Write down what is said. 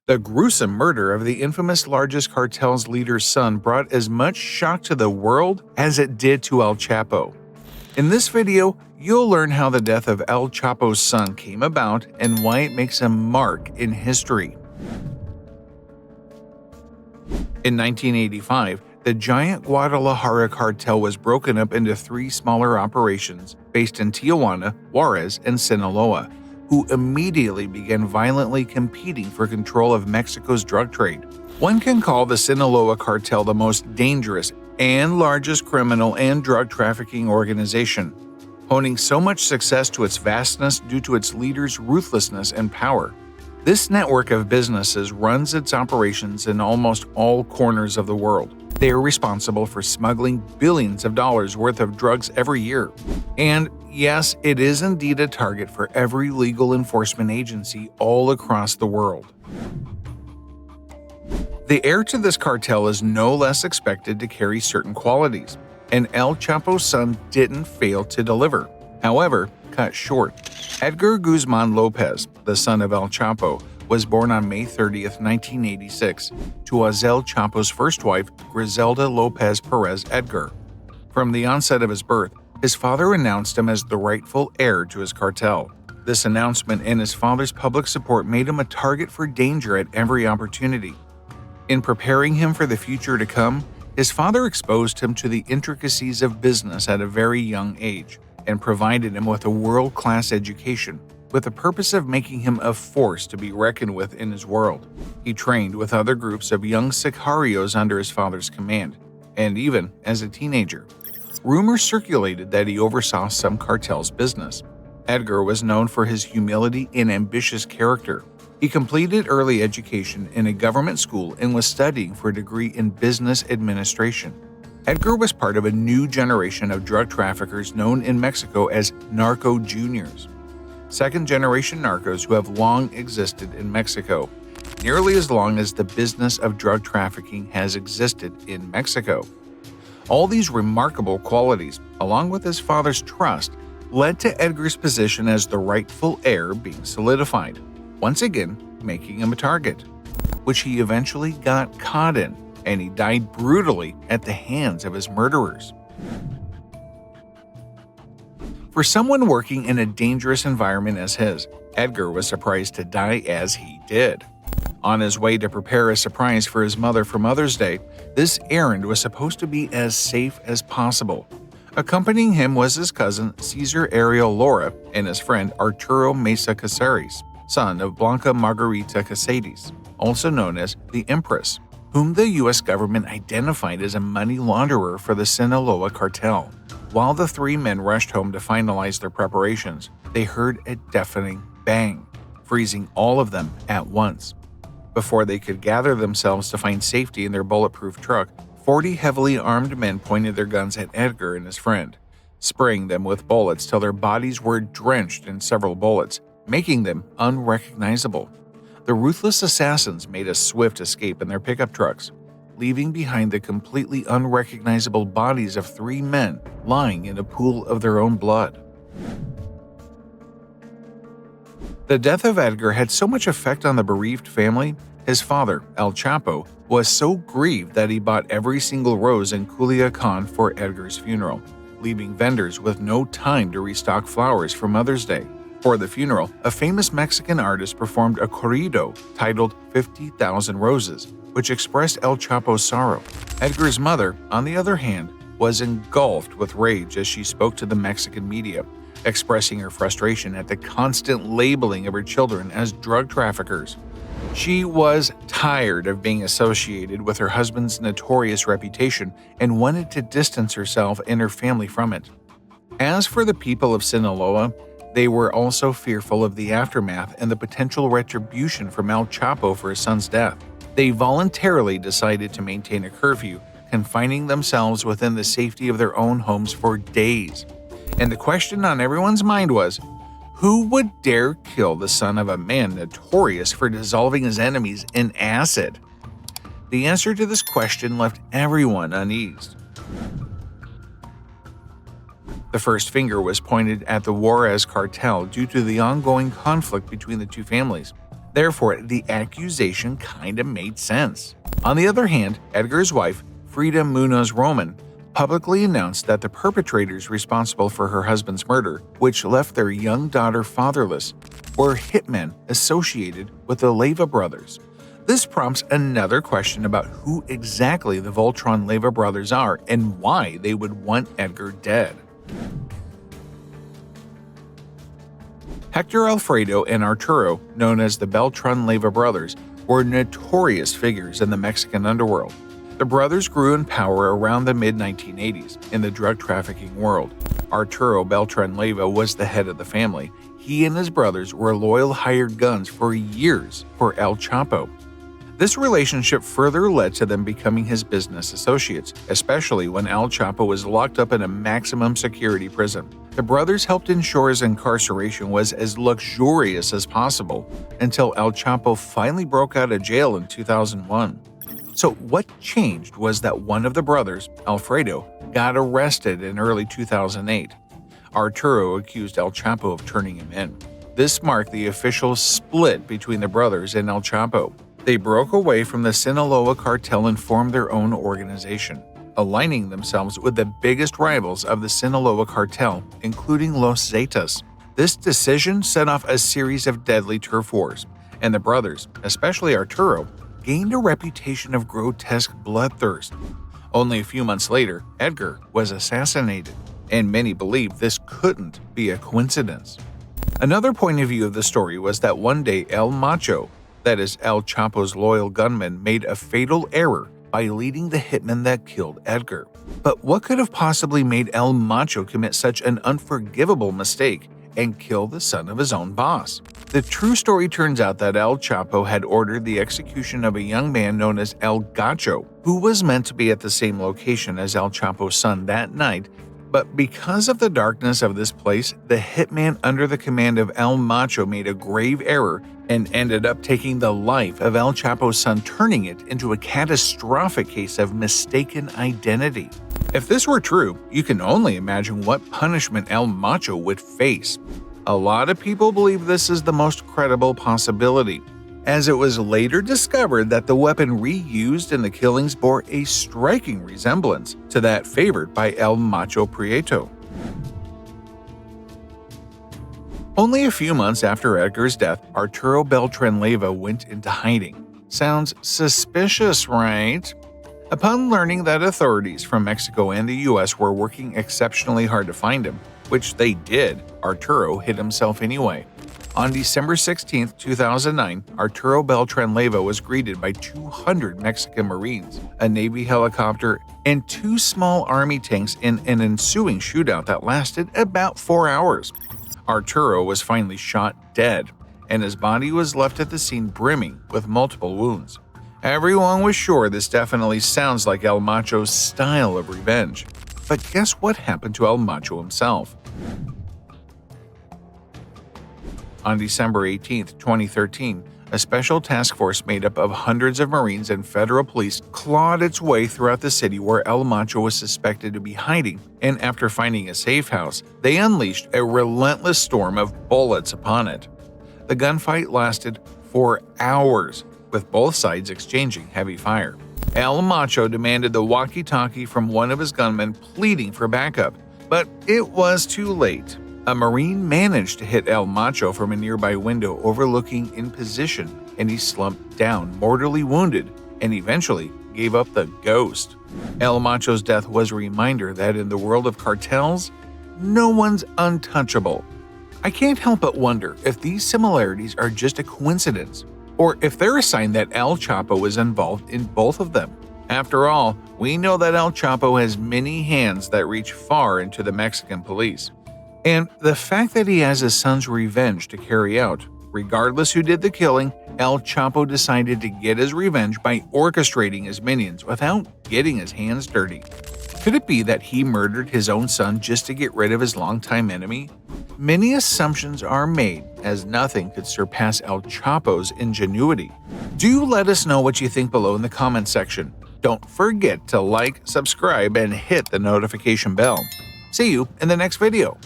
The gruesome murder of the infamous largest cartel's leader's son brought as much shock to the world as it did to El Chapo. In this video, you'll learn how the death of El Chapo's son came about and why it makes a mark in history. In 1985, the giant Guadalajara cartel was broken up into 3 smaller operations based in Tijuana, Juarez, and Sinaloa, who immediately began violently competing for control of Mexico's drug trade. One can call the Sinaloa cartel the most dangerous and largest criminal and drug trafficking organization, honing so much success to its vastness due to its leaders' ruthlessness and power. This network of businesses runs its operations in almost all corners of the world. They are responsible for smuggling billions of dollars worth of drugs every year. And yes, it is indeed a target for every legal enforcement agency all across the world. The heir to this cartel is no less expected to carry certain qualities, and El Chapo's son didn't fail to deliver. However, cut short. Edgar Guzman Lopez, the son of El Chapo, was born on May 30, 1986, to El Chapo's first wife, Griselda Lopez Perez Edgar. From the onset of his birth, his father announced him as the rightful heir to his cartel. This announcement and his father's public support made him a target for danger at every opportunity. In preparing him for the future to come, his father exposed him to the intricacies of business at a very young age and provided him with a world-class education, with the purpose of making him a force to be reckoned with in his world. He trained with other groups of young sicarios under his father's command, and even as a teenager. Rumors circulated that he oversaw some cartel's business. Edgar was known for his humility and ambitious character. He completed early education in a government school and was studying for a degree in business administration. Edgar was part of a new generation of drug traffickers known in Mexico as narco juniors, second-generation narcos who have long existed in Mexico, nearly as long as the business of drug trafficking has existed in Mexico. All these remarkable qualities, along with his father's trust, led to Edgar's position as the rightful heir being solidified, once again making him a target, which he eventually got caught in, and he died brutally at the hands of his murderers. For someone working in a dangerous environment as his, Edgar was surprised to die as he did. On his way to prepare a surprise for his mother for Mother's Day, this errand was supposed to be as safe as possible. Accompanying him was his cousin Cesar Ariel Lora and his friend Arturo Mesa Caceres, son of Blanca Margarita Caceres, also known as the Empress, whom the U.S. government identified as a money launderer for the Sinaloa cartel. While the 3 men rushed home to finalize their preparations, they heard a deafening bang, freezing all of them at once. Before they could gather themselves to find safety in their bulletproof truck, 40 heavily armed men pointed their guns at Edgar and his friend, spraying them with bullets till their bodies were drenched in several bullets, making them unrecognizable. The ruthless assassins made a swift escape in their pickup trucks, leaving behind the completely unrecognizable bodies of 3 men lying in a pool of their own blood. The death of Edgar had so much effect on the bereaved family. His father, El Chapo, was so grieved that he bought every single rose in Culiacan for Edgar's funeral, leaving vendors with no time to restock flowers for Mother's Day. For the funeral, a famous Mexican artist performed a corrido titled 50,000 Roses, which expressed El Chapo's sorrow. Edgar's mother, on the other hand, was engulfed with rage as she spoke to the Mexican media, expressing her frustration at the constant labeling of her children as drug traffickers. She was tired of being associated with her husband's notorious reputation and wanted to distance herself and her family from it. As for the people of Sinaloa, they were also fearful of the aftermath and the potential retribution from El Chapo for his son's death. They voluntarily decided to maintain a curfew, confining themselves within the safety of their own homes for days. And the question on everyone's mind was, who would dare kill the son of a man notorious for dissolving his enemies in acid? The answer to this question left everyone uneased. The first finger was pointed at the Juarez cartel due to the ongoing conflict between the 2 families. Therefore, the accusation kinda made sense. On the other hand, Edgar's wife, Frida Munoz Roman, publicly announced that the perpetrators responsible for her husband's murder, which left their young daughter fatherless, were hitmen associated with the Leiva brothers. This prompts another question about who exactly the Voltron Leiva brothers are and why they would want Edgar dead. Hector Alfredo and Arturo, known as the Beltran Leiva brothers, were notorious figures in the Mexican underworld. The brothers grew in power around the mid-1980s in the drug trafficking world. Arturo Beltran Leiva was the head of the family. He and his brothers were loyal hired guns for years for El Chapo. This relationship further led to them becoming his business associates, especially when El Chapo was locked up in a maximum security prison. The brothers helped ensure his incarceration was as luxurious as possible until El Chapo finally broke out of jail in 2001. So what changed was that one of the brothers, Alfredo, got arrested in early 2008. Arturo accused El Chapo of turning him in. This marked the official split between the brothers and El Chapo. They broke away from the Sinaloa cartel and formed their own organization, aligning themselves with the biggest rivals of the Sinaloa cartel, including Los Zetas. This decision set off a series of deadly turf wars, and the brothers, especially Arturo, gained a reputation of grotesque bloodthirst. Only a few months later, Edgar was assassinated, and many believed this couldn't be a coincidence. Another point of view of the story was that one day El Macho, that is El Chapo's loyal gunman, made a fatal error by leading the hitman that killed Edgar. But what could have possibly made El Macho commit such an unforgivable mistake and kill the son of his own boss? The true story turns out that El Chapo had ordered the execution of a young man known as El Gacho, who was meant to be at the same location as El Chapo's son that night, but because of the darkness of this place, the hitman under the command of El Macho made a grave error and ended up taking the life of El Chapo's son, turning it into a catastrophic case of mistaken identity. If this were true, you can only imagine what punishment El Macho would face. A lot of people believe this is the most credible possibility, as it was later discovered that the weapon reused in the killings bore a striking resemblance to that favored by El Macho Prieto. Only a few months after Edgar's death, Arturo Beltran Leiva went into hiding. Sounds suspicious, right? Upon learning that authorities from Mexico and the US were working exceptionally hard to find him, which they did, Arturo hid himself anyway. On December 16, 2009, Arturo Beltran Leiva was greeted by 200 Mexican Marines, a Navy helicopter, and 2 small Army tanks in an ensuing shootout that lasted about 4 hours. Arturo was finally shot dead, and his body was left at the scene brimming with multiple wounds. Everyone was sure this definitely sounds like El Macho's style of revenge. But guess what happened to El Macho himself? On December 18, 2013, a special task force made up of hundreds of Marines and federal police clawed its way throughout the city where El Macho was suspected to be hiding, and after finding a safe house, they unleashed a relentless storm of bullets upon it. The gunfight lasted for hours, with both sides exchanging heavy fire. El Macho demanded the walkie-talkie from one of his gunmen, pleading for backup, but it was too late. A Marine managed to hit El Macho from a nearby window overlooking in position, and he slumped down, mortally wounded, and eventually gave up the ghost. El Macho's death was a reminder that in the world of cartels, no one's untouchable. I can't help but wonder if these similarities are just a coincidence, or if they're a sign that El Chapo is involved in both of them. After all, we know that El Chapo has many hands that reach far into the Mexican police. And the fact that he has his son's revenge to carry out, regardless who did the killing, El Chapo decided to get his revenge by orchestrating his minions without getting his hands dirty. Could it be that he murdered his own son just to get rid of his longtime enemy? Many assumptions are made, as nothing could surpass El Chapo's ingenuity. Do let us know what you think below in the comments section. Don't forget to like, subscribe, and hit the notification bell. See you in the next video.